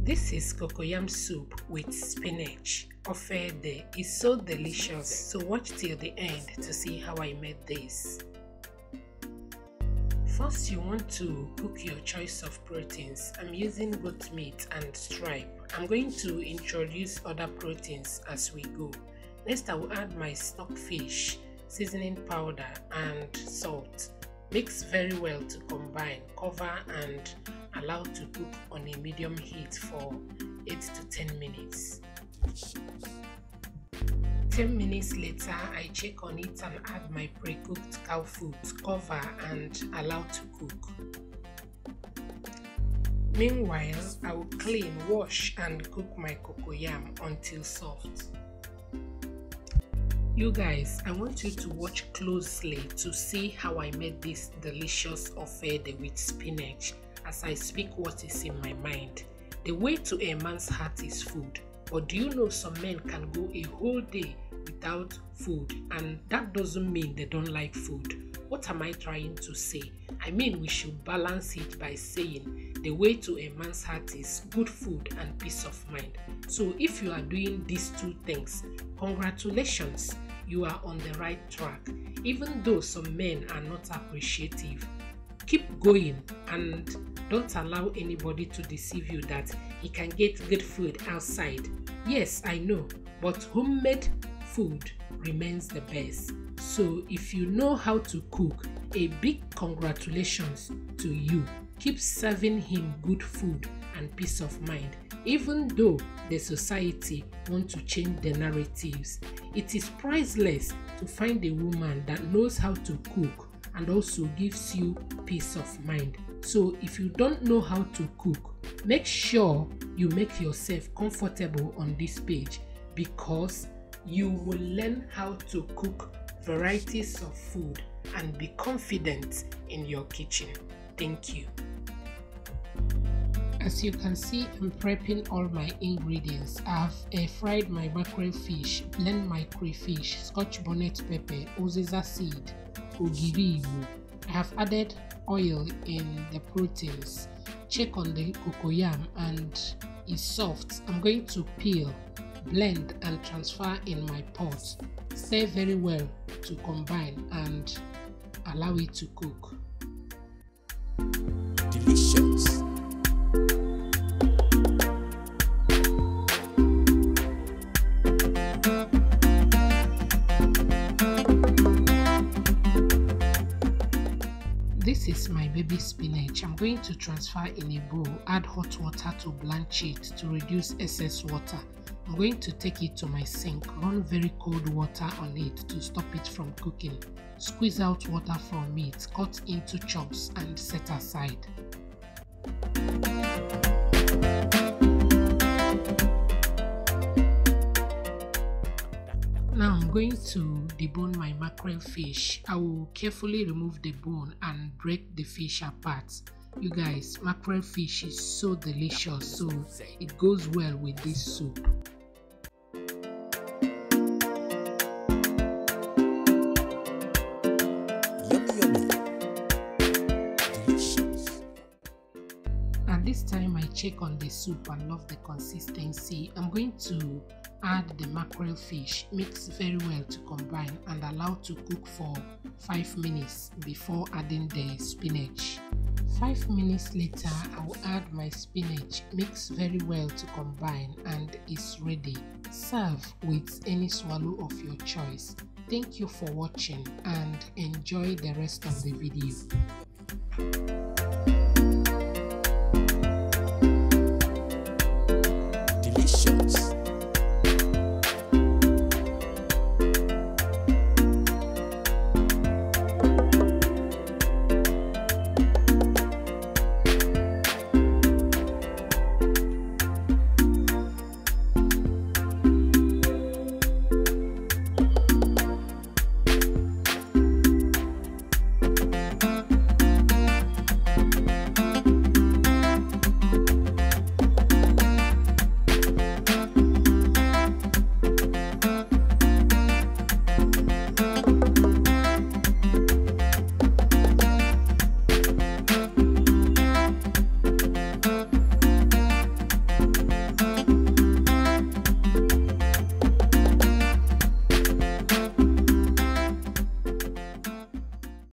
This is cocoyam soup with spinach. Ofe Ede is so delicious, so watch till the end to see how I made this. First, you want to cook your choice of proteins. I'm using goat meat and stripe. I'm going to introduce other proteins as we go. Next, I will add my stockfish, seasoning powder and salt. Mix very well to combine, cover and allow to cook on a medium heat for 8 to 10 minutes. 10 minutes later, I check on it and add my pre-cooked cow food, cover and allow to cook. Meanwhile, I will clean, wash and cook my cocoyam until soft. You guys, I want you to watch closely to see how I made this delicious Ofe Ede with spinach as I speak what is in my mind. The way to a man's heart is food, but do you know some men can go a whole day without food, and that doesn't mean they don't like food. What am I trying to say? I mean, we should balance it by saying the way to a man's heart is good food and peace of mind. So if you are doing these two things, congratulations, you are on the right track. Even though some men are not appreciative, keep going and don't allow anybody to deceive you that he can get good food outside. Yes, I know, but homemade food remains the best. So if you know how to cook, a big congratulations to you. Keep serving him good food and peace of mind. Even though the society wants to change the narratives, it is priceless to find a woman that knows how to cook and also gives you peace of mind. So if you don't know how to cook, make sure you make yourself comfortable on this page, because you will learn how to cook varieties of food and be confident in your kitchen. Thank you. As you can see, I'm prepping all my ingredients. I have fried my mackerel fish, blend my crayfish, scotch bonnet pepper, uziza seed, ogiri igbo. I have added oil in the proteins. Check on the cocoyam and it's soft. I'm going to peel, blend and transfer in my pot. Stir very well to combine and allow it to cook. Delicious. This is my baby spinach. I'm going to transfer in a bowl, add hot water to blanch it to reduce excess water. I'm going to take it to my sink, run very cold water on it to stop it from cooking. Squeeze out water from it, cut into chunks and set aside. Now I'm going to debone my mackerel fish. I will carefully remove the bone and break the fish apart. You guys, mackerel fish is so delicious, so it goes well with this soup. At this time, I check on the soup and love the consistency. I'm going to add the mackerel fish, mix very well to combine and allow to cook for 5 minutes before adding the spinach. 5 minutes later, I will add my spinach, mix very well to combine and it's ready. Serve with any swallow of your choice. Thank you for watching and enjoy the rest of the video.